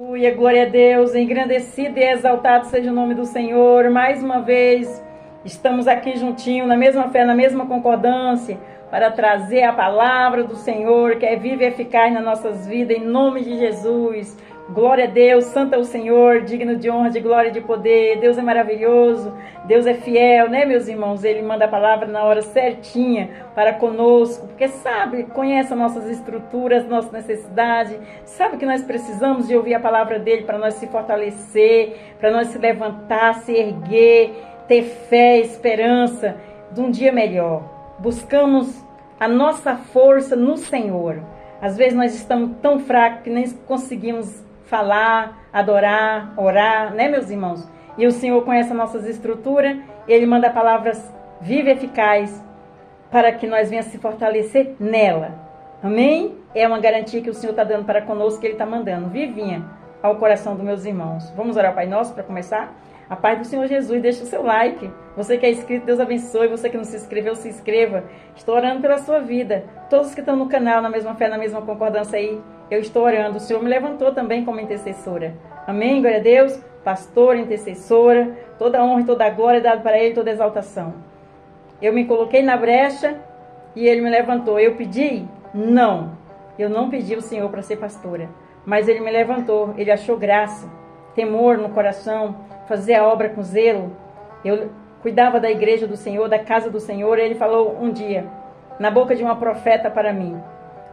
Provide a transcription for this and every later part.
Aleluia, glória a Deus, engrandecido e exaltado seja o nome do Senhor. Mais uma vez, estamos aqui juntinho, na mesma fé, na mesma concordância, para trazer a palavra do Senhor, que é viva e eficaz nas nossas vidas, em nome de Jesus. Glória a Deus, santo é o Senhor, digno de honra, de glória e de poder. Deus é maravilhoso, Deus é fiel, né, meus irmãos? Ele manda a palavra na hora certinha para conosco, porque sabe, conhece as nossas estruturas, nossas necessidades, sabe que nós precisamos de ouvir a palavra dele para nós se fortalecer, para nós se levantar, se erguer, ter fé, esperança de um dia melhor. Buscamos a nossa força no Senhor. Às vezes nós estamos tão fracos que nem conseguimos falar, adorar, orar, né, meus irmãos? E o Senhor conhece as nossas estruturas, Ele manda palavras vivas e eficazes para que nós venhamos se fortalecer nela. Amém? É uma garantia que o Senhor está dando para conosco, que Ele está mandando, vivinha, ao coração dos meus irmãos. Vamos orar ao Pai Nosso para começar? A paz do Senhor Jesus, deixa o seu like. Você que é inscrito, Deus abençoe. Você que não se inscreveu, se inscreva. Estou orando pela sua vida. Todos que estão no canal, na mesma fé, na mesma concordância aí, eu estou orando. O Senhor me levantou também como intercessora. Amém? Glória a Deus. Pastora, intercessora. Toda honra e toda glória é dada para Ele, toda exaltação. Eu me coloquei na brecha e Ele me levantou. Eu pedi? Não. Eu não pedi ao Senhor para ser pastora. Mas Ele me levantou. Ele achou graça, temor no coração, fazer a obra com zelo. Eu cuidava da igreja do Senhor, da casa do Senhor. Ele falou um dia, na boca de uma profeta para mim: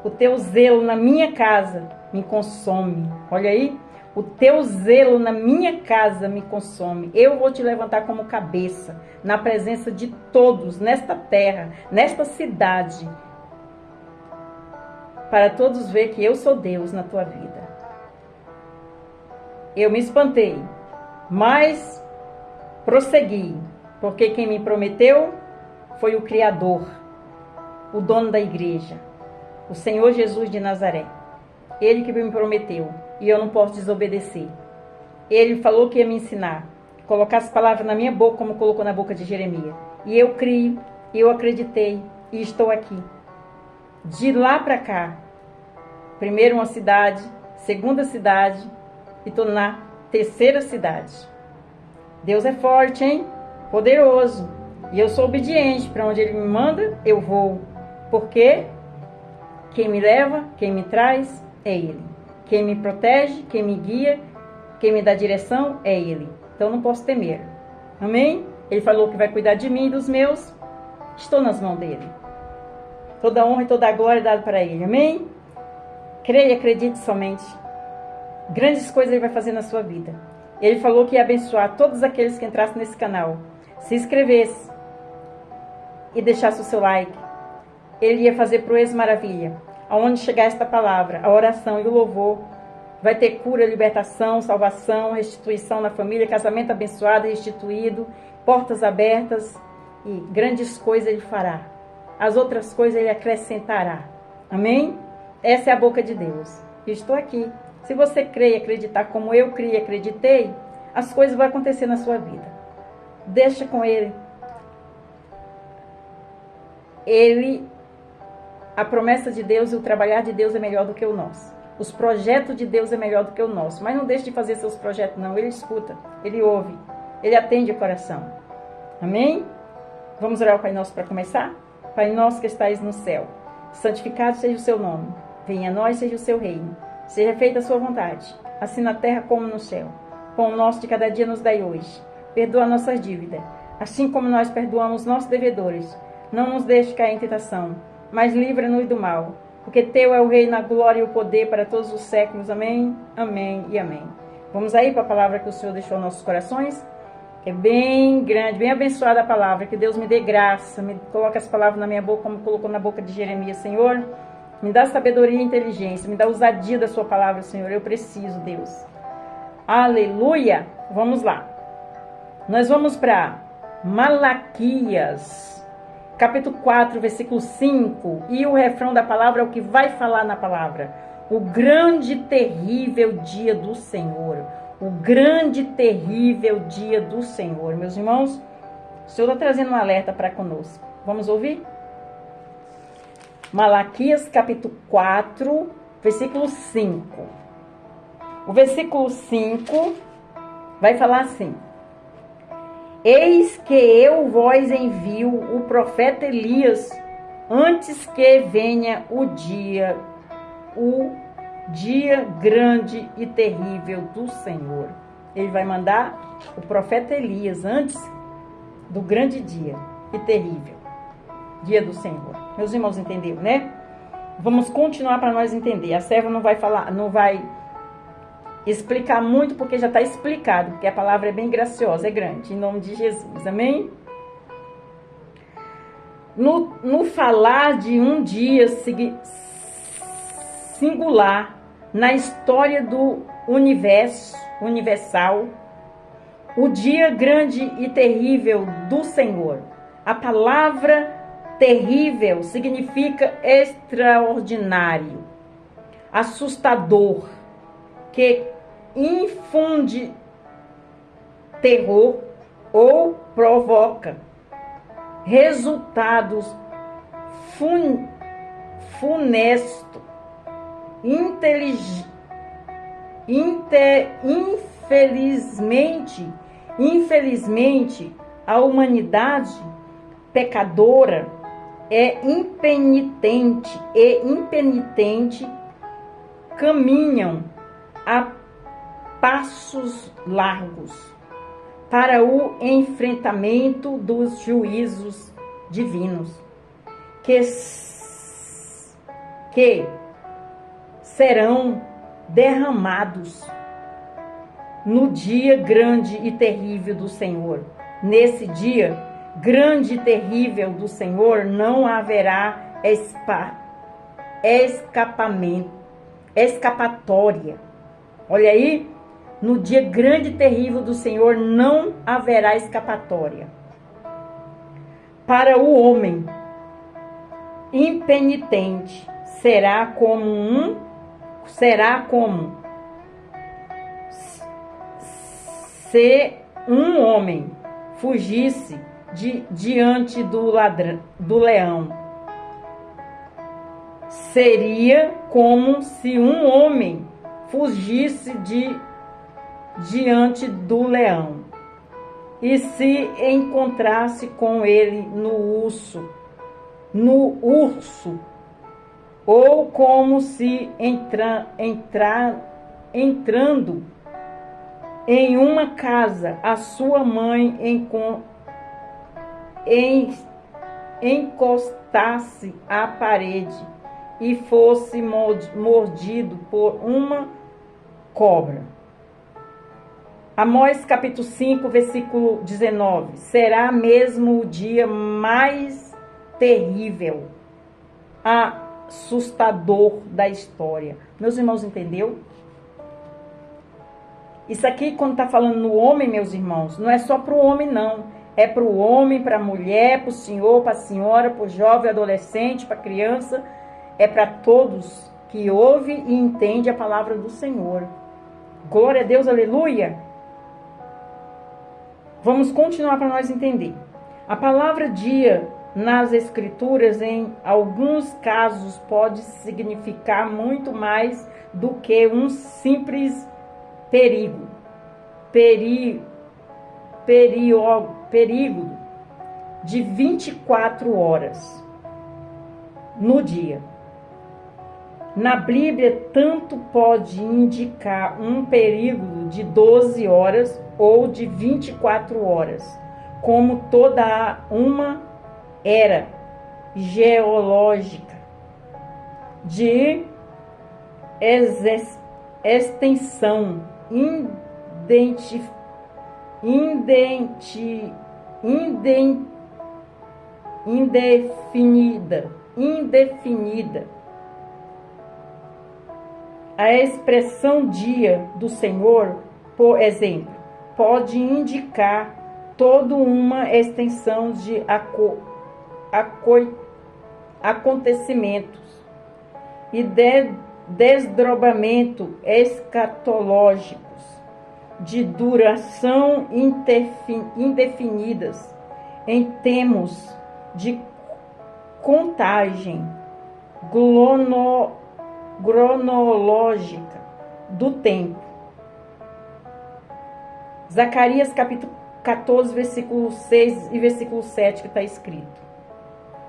o teu zelo na minha casa me consome. Olha aí, o teu zelo na minha casa me consome. Eu vou te levantar como cabeça, na presença de todos, nesta terra, nesta cidade, para todos ver que eu sou Deus na tua vida. Eu me espantei, mas prossegui, porque quem me prometeu foi o Criador, o dono da igreja, o Senhor Jesus de Nazaré. Ele que me prometeu, e eu não posso desobedecer. Ele falou que ia me ensinar, colocar as palavras na minha boca, como colocou na boca de Jeremias. E eu creio, eu acreditei, e estou aqui. De lá para cá, primeiro uma cidade, segunda cidade, e estou na terceira cidade. Deus é forte, hein? Poderoso. E eu sou obediente. Para onde Ele me manda, eu vou. Porque quem me leva, quem me traz, é Ele. Quem me protege, quem me guia, quem me dá direção, é Ele. Então não posso temer. Amém? Ele falou que vai cuidar de mim e dos meus. Estou nas mãos dEle. Toda honra e toda glória é dada para Ele. Amém? Creia e acredite somente. Grandes coisas Ele vai fazer na sua vida. Ele falou que ia abençoar todos aqueles que entrassem nesse canal, se inscrevesse e deixasse o seu like. Ele ia fazer proezas maravilha. Aonde chegar esta palavra, a oração e o louvor, vai ter cura, libertação, salvação, restituição na família, casamento abençoado, restituído, portas abertas, e grandes coisas Ele fará. As outras coisas Ele acrescentará. Amém? Essa é a boca de Deus. Eu estou aqui. Se você crê e acreditar como eu criei e acreditei, as coisas vão acontecer na sua vida. Deixa com Ele. A promessa de Deus e o trabalhar de Deus é melhor do que o nosso. Os projetos de Deus é melhor do que o nosso. Mas não deixe de fazer seus projetos, não. Ele escuta, Ele ouve, Ele atende o coração. Amém? Vamos orar ao Pai Nosso para começar? Pai Nosso que estais no céu, santificado seja o seu nome. Venha a nós, seja o seu reino. Seja feita a sua vontade, assim na terra como no céu. Pão nosso de cada dia nos dai hoje. Perdoa nossas dívidas, assim como nós perdoamos nossos devedores. Não nos deixe cair em tentação, mas livra-nos do mal. Porque teu é o reino, a glória e o poder para todos os séculos. Amém, amém e amém. Vamos aí para a palavra que o Senhor deixou em nossos corações. É bem grande, bem abençoada a palavra. Que Deus me dê graça, me coloque as palavras na minha boca, como colocou na boca de Jeremias. Senhor, me dá sabedoria e inteligência, me dá ousadia da sua palavra, Senhor. Eu preciso, Deus. Aleluia! Vamos lá. Nós vamos para Malaquias, capítulo 4, versículo 5. E o refrão da palavra é o que vai falar na palavra. O grande e terrível dia do Senhor. O grande e terrível dia do Senhor. Meus irmãos, o Senhor está trazendo um alerta para conosco. Vamos ouvir? Malaquias capítulo 4, versículo 5. O versículo 5 vai falar assim: eis que eu vos envio o profeta Elias antes que venha o dia grande e terrível do Senhor. Ele vai mandar o profeta Elias antes do grande dia e terrível dia do Senhor. Meus irmãos entenderam, né? Vamos continuar para nós entender. A serva não vai falar, não vai explicar muito, porque já está explicado, porque a palavra é bem graciosa, é grande, em nome de Jesus, amém? No falar de um dia singular na história do universal, o dia grande e terrível do Senhor. A palavra terrível significa extraordinário, assustador, que infunde terror ou provoca resultados funestos. Infelizmente, a humanidade pecadora é impenitente caminham a passos largos para o enfrentamento dos juízos divinos, que serão derramados no dia grande e terrível do Senhor. Nesse dia grande e terrível do Senhor não haverá escapatória. Olha aí, no dia grande e terrível do Senhor não haverá escapatória. Para o homem impenitente será como se um homem fugisse diante do leão. Seria como se um homem fugisse diante do leão e se encontrasse com ele no urso, ou como se entrando em uma casa, a sua mãe encostasse à parede e fosse mordido por uma cobra. Amós capítulo 5, versículo 19. Será mesmo o dia mais terrível, assustador da história. Meus irmãos, entendeu? Isso aqui, quando está falando no homem, meus irmãos, não é só para o homem, não. É para o homem, para a mulher, para o senhor, para a senhora, para o jovem, adolescente, para a criança. É para todos que ouvem e entendem a palavra do Senhor. Glória a Deus, aleluia. Vamos continuar para nós entender. A palavra dia nas Escrituras, em alguns casos, pode significar muito mais do que um simples perigo de 24 horas no dia. Na Bíblia, tanto pode indicar um período de 12 horas ou de 24 horas, como toda uma era geológica de extensão indefinida. A expressão dia do Senhor, por exemplo, pode indicar toda uma extensão de acontecimentos e desdobramento escatológicos de duração indefinidas em termos de contagem cronológica do tempo. Zacarias capítulo 14, versículo 6 e versículo 7 que está escrito.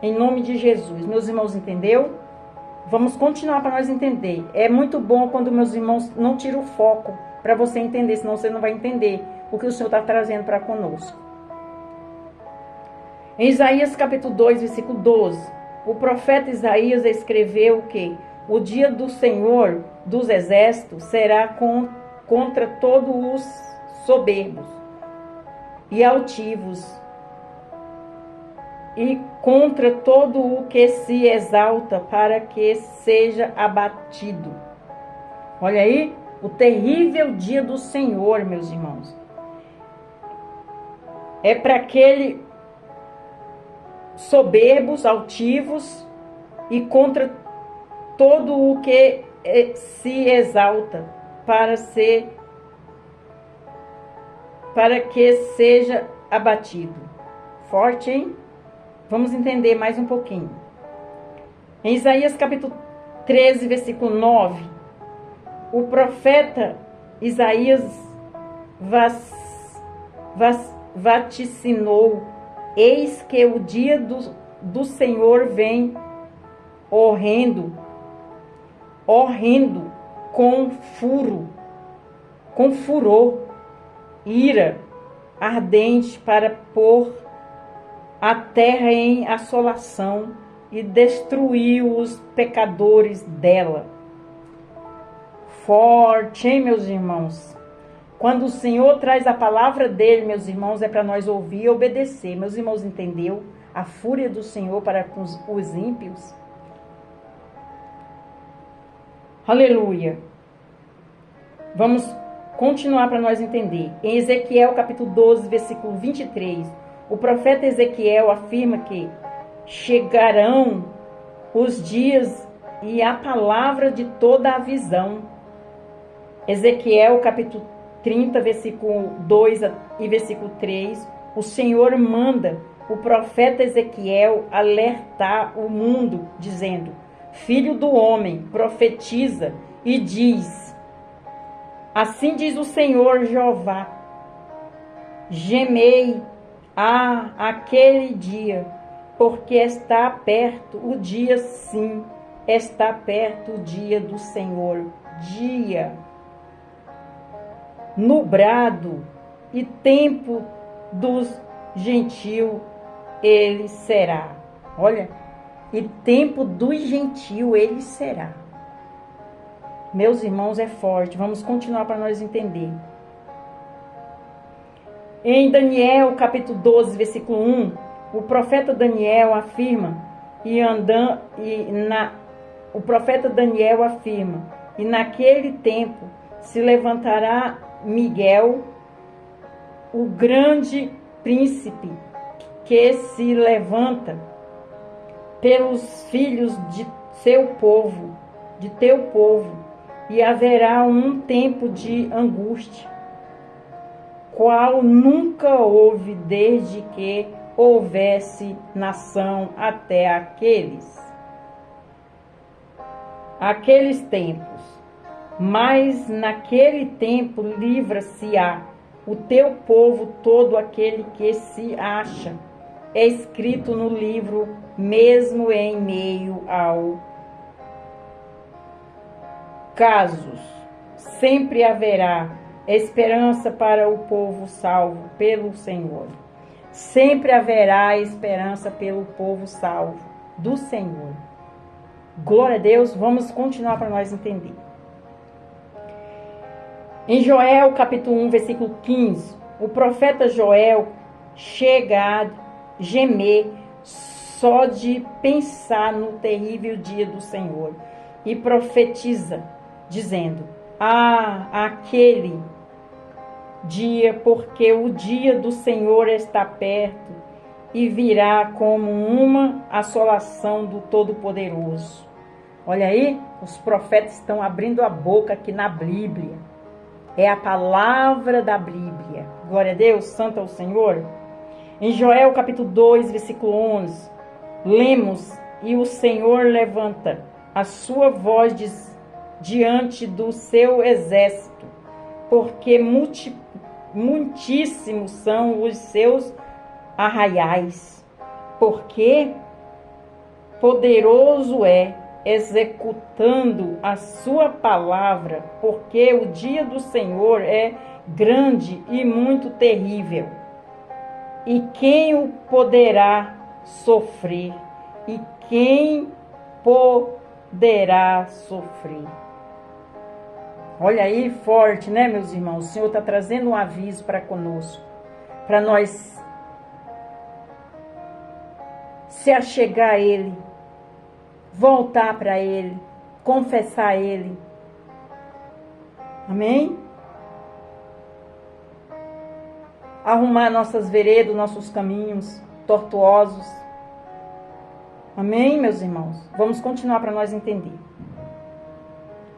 Em nome de Jesus. Meus irmãos, entendeu? Vamos continuar para nós entender. É muito bom quando meus irmãos não tiram o foco para você entender, senão você não vai entender o que o Senhor está trazendo para conosco. Em Isaías capítulo 2, versículo 12, o profeta Isaías escreveu que o dia do Senhor dos exércitos será contra todos os soberbos e altivos, e contra todo o que se exalta, para que seja abatido. Olha aí, o terrível dia do Senhor, meus irmãos. É para aquele soberbos, altivos, e contra todo o que se exalta, para que seja abatido. Forte, hein? Vamos entender mais um pouquinho. Em Isaías capítulo 13, versículo 9, o profeta Isaías vaticinou: eis que o dia do Senhor vem horrendo, com furor, ira ardente, para pôr a terra em assolação e destruir os pecadores dela. Forte, hein, meus irmãos? Quando o Senhor traz a palavra dele, meus irmãos, é para nós ouvir e obedecer. Meus irmãos, entendeu? A fúria do Senhor para com os ímpios. Aleluia. Vamos continuar para nós entender. Em Ezequiel capítulo 12, versículo 23, o profeta Ezequiel afirma que chegarão os dias e a palavra de toda a visão. Ezequiel capítulo 30, versículo 2 e versículo 3, o Senhor manda o profeta Ezequiel alertar o mundo, dizendo: filho do homem, profetiza e diz: assim diz o Senhor Jeová, gemei aquele dia, porque está perto o dia, sim, está perto o dia do Senhor, dia nublado e tempo dos gentios ele será. Olha, e tempo dos gentios ele será. Meus irmãos, é forte. Vamos continuar para nós entender. Em Daniel, capítulo 12, versículo 1, o profeta Daniel afirma, o profeta Daniel afirma, e naquele tempo se levantará Miguel, o grande príncipe, que se levanta pelos filhos de teu povo, e haverá um tempo de angústia, qual nunca houve desde que houvesse nação até aqueles tempos. Mas naquele tempo livra-se-á o teu povo, todo aquele que se acha escrito no livro, mesmo em meio ao casos. Sempre haverá esperança para o povo salvo pelo Senhor. Sempre haverá esperança pelo povo salvo do Senhor. Glória a Deus. Vamos continuar para nós entender. Em Joel, capítulo 1, versículo 15, o profeta Joel chega a gemer só de pensar no terrível dia do Senhor e profetiza, dizendo: aquele dia, porque o dia do Senhor está perto e virá como uma assolação do Todo-Poderoso. Olha aí, os profetas estão abrindo a boca aqui na Bíblia. É a palavra da Bíblia. Glória a Deus, santo é o Senhor. Em Joel capítulo 2, versículo 11, lemos: e o Senhor levanta a sua voz diante do seu exército, porque muitíssimos são os seus arraiais, porque poderoso é executando a sua palavra, porque o dia do Senhor é grande e muito terrível. E quem o poderá sofrer? E quem poderá sofrer? Olha aí, forte, né, meus irmãos? O Senhor está trazendo um aviso para conosco, para nós se achegar a Ele, voltar para Ele, confessar a Ele. Amém? Arrumar nossas veredas, nossos caminhos tortuosos. Amém, meus irmãos? Vamos continuar para nós entender.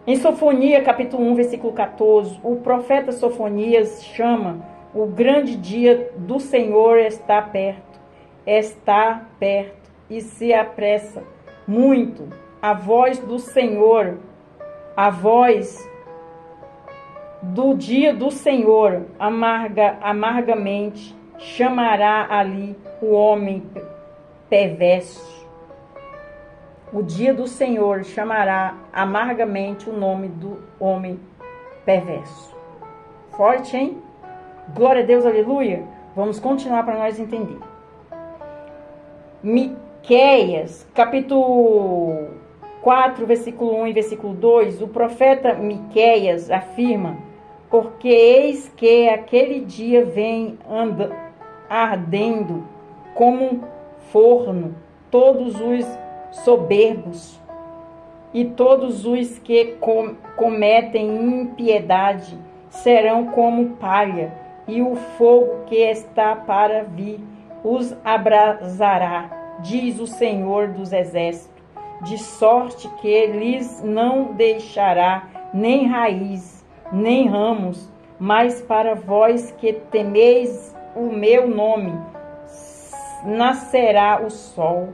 Em Sofonia, capítulo 1, versículo 14, o profeta Sofonias chama o grande dia do Senhor está perto e se apressa muito. A voz do Senhor, a voz do dia do Senhor amargamente chamará ali o homem perverso. O dia do Senhor chamará amargamente o nome do homem perverso. Forte, hein? Glória a Deus, aleluia. Vamos continuar para nós entender. Miqueias, capítulo 4, versículo 1 e versículo 2, o profeta Miqueias afirma: porque eis que aquele dia vem ardendo como forno, todos os soberbos e todos os que cometem impiedade serão como palha, e o fogo que está para vir os abrasará, diz o Senhor dos Exércitos, de sorte que lhes não deixará nem raiz, nem ramos, mas para vós que temeis o meu nome, nascerá o sol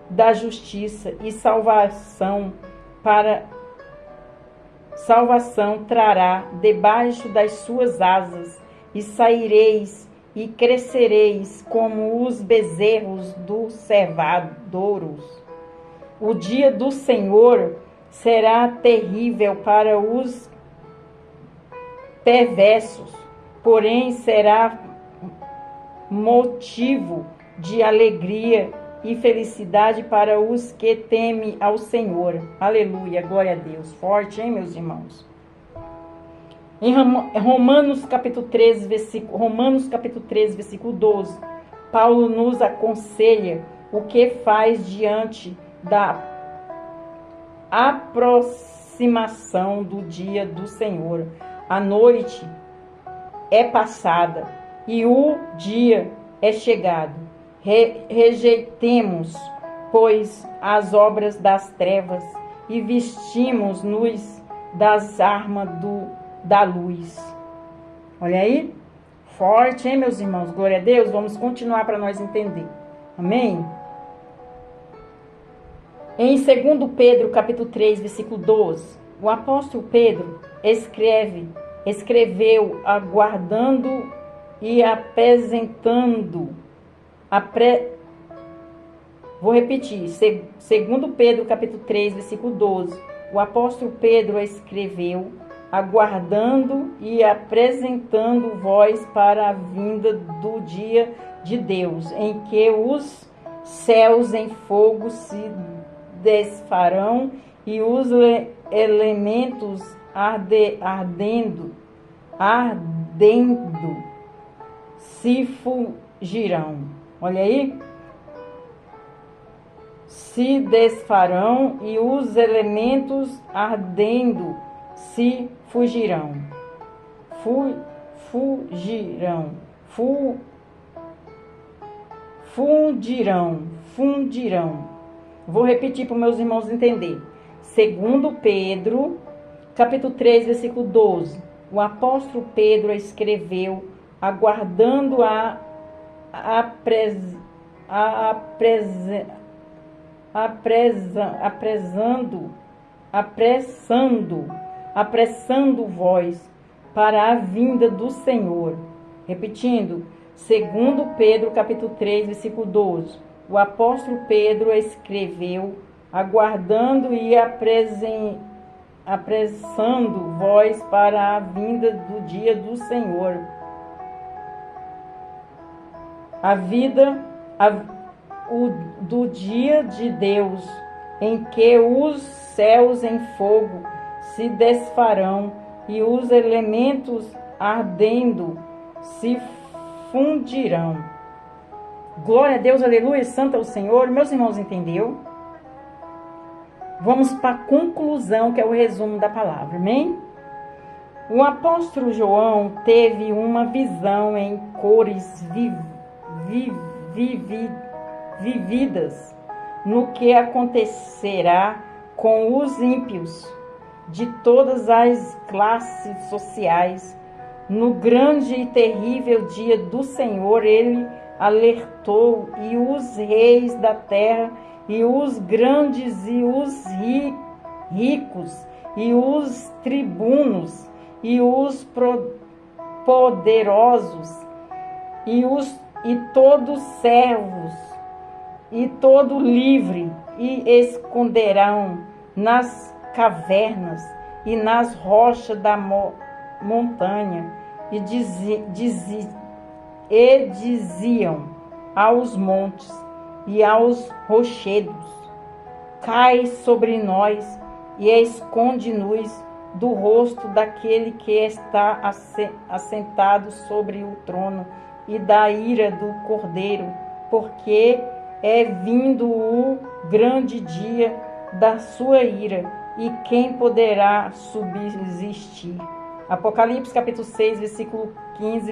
da justiça e salvação trará debaixo das suas asas, e saireis e crescereis como os bezerros dos cevadouros. O dia do Senhor será terrível para os perversos, porém será motivo de alegria e felicidade para os que temem ao Senhor. Aleluia, glória a Deus. Forte, hein, meus irmãos? Em Romanos capítulo 13, versículo 12, Paulo nos aconselha o que faz diante da aproximação do dia do Senhor. A noite é passada e o dia é chegado. Rejeitemos, pois, as obras das trevas e vestimos-nos das armas da luz. Olha aí, forte, hein, meus irmãos? Glória a Deus. Vamos continuar para nós entender. Amém? Em 2 Pedro, capítulo 3, versículo 12, o apóstolo Pedro escreveu aguardando e apresentando. Vou repetir, 2 Pedro capítulo 3, versículo 12. O apóstolo Pedro escreveu, aguardando e apresentando vós para a vinda do dia de Deus, em que os céus em fogo se desfarão e os elementos ardendo se fugirão. Olha aí. Se desfarão e os elementos ardendo se fugirão. Fundirão. Vou repetir para os meus irmãos entender. 2 Pedro, capítulo 3, versículo 12. O apóstolo Pedro escreveu, aguardando apressando vós para a vinda do Senhor. Repetindo, segundo Pedro, capítulo 3, versículo 12. O apóstolo Pedro escreveu, aguardando e apressando vós para a vinda do dia do Senhor. Do dia de Deus, em que os céus em fogo se desfarão e os elementos ardendo se fundirão. Glória a Deus, aleluia, santo é o Senhor. Meus irmãos, entendeu? Vamos para a conclusão, que é o resumo da palavra, amém? O apóstolo João teve uma visão em cores vividas no que acontecerá com os ímpios de todas as classes sociais. No grande e terrível dia do Senhor, ele alertou e os reis da terra, e os grandes e os ricos, e os tribunos, e os poderosos, e todos servos, e todo livre, e esconderão nas cavernas e nas rochas da montanha, e diziam aos montes e aos rochedos: cai sobre nós e esconde-nos do rosto daquele que está assentado sobre o trono e da ira do Cordeiro, porque é vindo o grande dia da sua ira, e quem poderá subsistir? Apocalipse capítulo 6, versículo 15,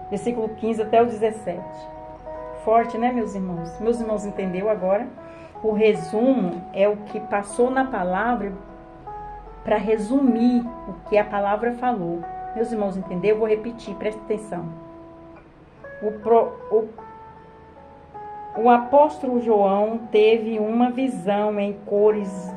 versículo 15 até o 17. Forte, né, meus irmãos? Meus irmãos, entendeu agora? O resumo é o que passou na palavra para resumir o que a palavra falou. Meus irmãos, entendeu? Eu vou repetir, presta atenção. O apóstolo João teve uma visão em cores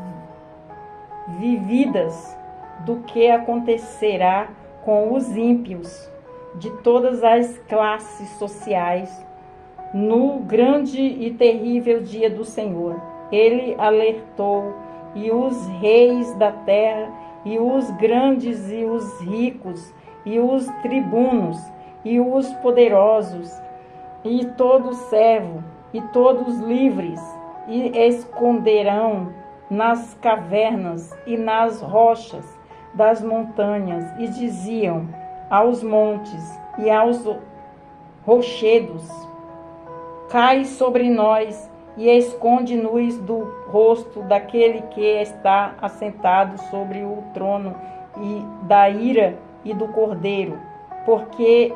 vividas do que acontecerá com os ímpios de todas as classes sociais no grande e terrível dia do Senhor. Ele alertou e os reis da terra, e os grandes e os ricos, e os tribunos, e os poderosos, e todo servo, e todos livres, e esconderão nas cavernas e nas rochas das montanhas, e diziam aos montes e aos rochedos: cai sobre nós e esconde-nos do rosto daquele que está assentado sobre o trono e da ira e do Cordeiro, porque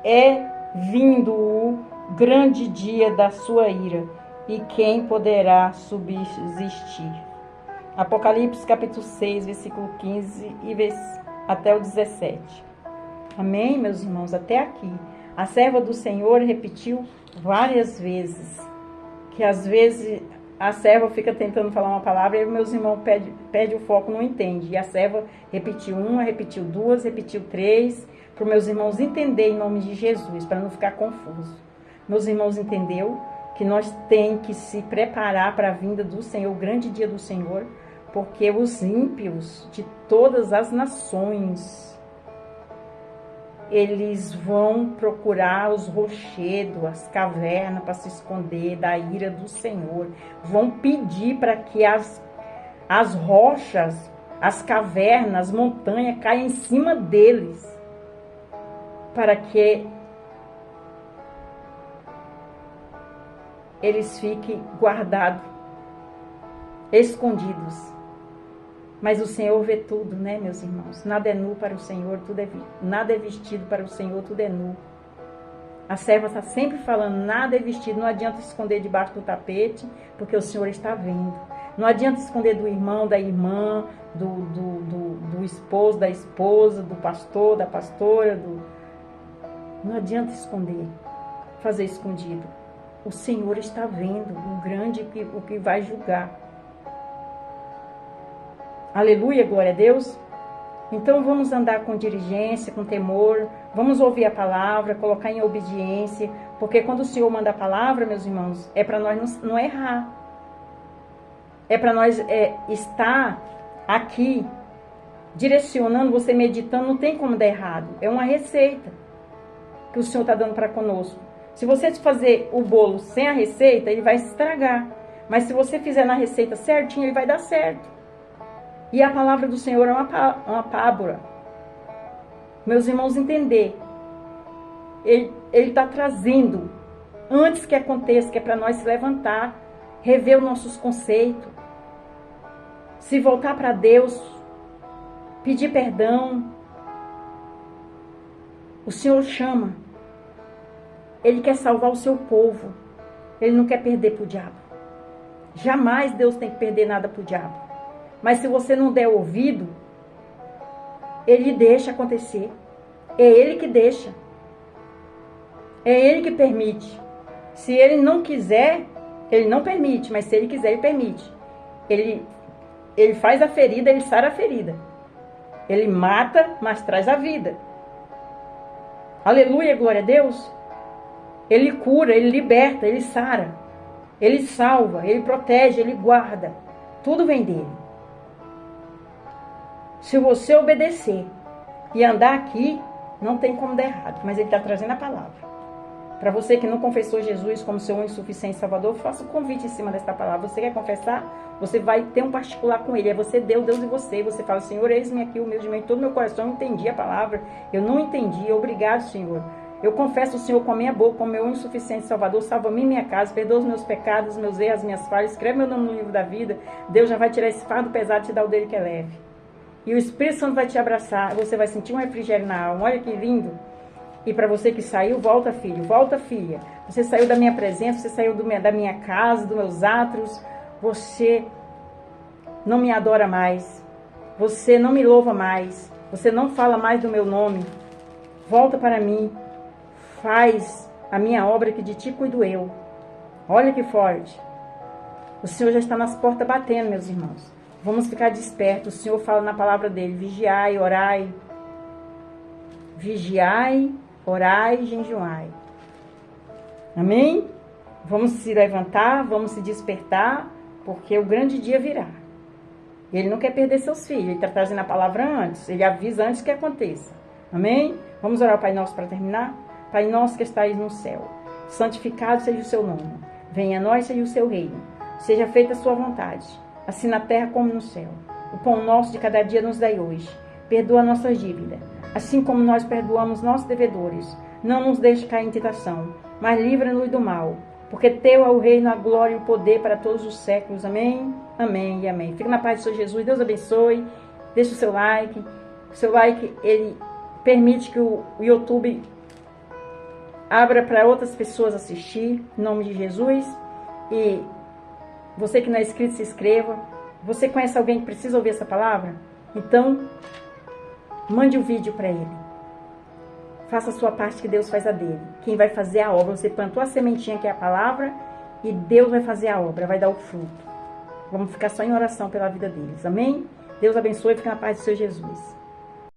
é vindo o grande dia da sua ira, e quem poderá subsistir? Apocalipse capítulo 6, versículo 15 e até o 17. Amém, meus irmãos? Até aqui. A serva do Senhor repetiu várias vezes, que às vezes a serva fica tentando falar uma palavra e meus irmãos pede o foco, não entende. E a serva repetiu uma, repetiu duas, repetiu três, para os meus irmãos entenderem em nome de Jesus, para não ficar confuso. Meus irmãos, entendeu que nós temos que se preparar para a vinda do Senhor, o grande dia do Senhor, porque os ímpios de todas as nações, eles vão procurar os rochedos, as cavernas para se esconder da ira do Senhor. Vão pedir para que as rochas, as cavernas, as montanhas caiam em cima deles, para que eles fiquem guardados, escondidos. Mas o Senhor vê tudo, né, meus irmãos? Nada é nu para o Senhor, nada é vestido para o Senhor, tudo é nu. A serva está sempre falando, nada é vestido, não adianta esconder debaixo do tapete, porque o Senhor está vendo. Não adianta esconder do irmão, da irmã, do esposo, da esposa, do pastor, da pastora. Não adianta esconder, fazer escondido. O Senhor está vendo o grande, o que vai julgar. Aleluia, glória a Deus. Então vamos andar com diligência, com temor, vamos ouvir a palavra, colocar em obediência, porque quando o Senhor manda a palavra, meus irmãos, é para nós não errar. É para nós estar aqui, direcionando, você meditando, não tem como dar errado. É uma receita que o Senhor está dando para conosco. Se você fazer o bolo sem a receita, ele vai se estragar. Mas se você fizer na receita certinho, ele vai dar certo. E a palavra do Senhor é uma pábula. Meus irmãos, entender. Ele está trazendo, antes que aconteça, que é para nós se levantar, rever os nossos conceitos, se voltar para Deus, pedir perdão. O Senhor chama. Ele quer salvar o seu povo. Ele não quer perder para o diabo. Jamais Deus tem que perder nada para o diabo. Mas se você não der ouvido, ele deixa acontecer. É ele que deixa. É ele que permite. Se ele não quiser, ele não permite. Mas se ele quiser, ele permite. Ele faz a ferida, ele sara a ferida. Ele mata, mas traz a vida. Aleluia, glória a Deus. Ele cura, ele liberta, ele sara. Ele salva, ele protege, ele guarda. Tudo vem dele. Se você obedecer e andar aqui, não tem como dar errado. Mas ele está trazendo a palavra. Para você que não confessou Jesus como seu único e suficiente Salvador, faça o convite em cima desta palavra. Você quer confessar? Você vai ter um particular com ele. É você, Deus e você. E você fala, Senhor, eis-me aqui humildemente. Todo meu coração, eu não entendi a palavra. Eu não entendi. Obrigado, Senhor. Eu confesso o Senhor com a minha boca, como meu único e suficiente Salvador. Salva-me e minha casa. Perdoa os meus pecados, meus erros, as minhas falhas. Escreve meu nome no livro da vida. Deus já vai tirar esse fardo pesado e te dar o dele que é leve. E o Espírito Santo vai te abraçar. Você vai sentir um refrigério na alma. Olha que lindo. E para você que saiu, volta, filho. Volta, filha. Você saiu da minha presença. Você saiu da minha casa, dos meus átrios. Você não me adora mais. Você não me louva mais. Você não fala mais do meu nome. Volta para mim. Faz a minha obra que de ti cuido eu. Olha que forte. O Senhor já está nas portas batendo, meus irmãos. Vamos ficar despertos. O Senhor fala na palavra dele. Vigiai, orai. Vigiai, orai, jejuai. Amém? Vamos se levantar, vamos se despertar, porque o grande dia virá. Ele não quer perder seus filhos. Ele está trazendo a palavra antes. Ele avisa antes que aconteça. Amém? Vamos orar ao Pai Nosso para terminar? Pai Nosso que estais no céu. Santificado seja o seu nome. Venha a nós, seja o seu reino. Seja feita a sua vontade. Assim na terra como no céu. O pão nosso de cada dia nos dai hoje. Perdoa nossas dívidas, assim como nós perdoamos nossos devedores. Não nos deixe cair em tentação, mas livra-nos do mal. Porque teu é o reino, a glória e o poder para todos os séculos. Amém, amém e amém. Fique na paz do Senhor Jesus. Deus abençoe. Deixe o seu like. O seu like, ele permite que o YouTube abra para outras pessoas assistir. Em nome de Jesus. E você que não é inscrito, se inscreva. Você conhece alguém que precisa ouvir essa palavra? Então, mande um vídeo para ele. Faça a sua parte que Deus faz a dele. Quem vai fazer a obra, você plantou a sementinha que é a palavra e Deus vai fazer a obra, vai dar o fruto. Vamos ficar só em oração pela vida deles. Amém? Deus abençoe e fique na paz do Senhor Jesus.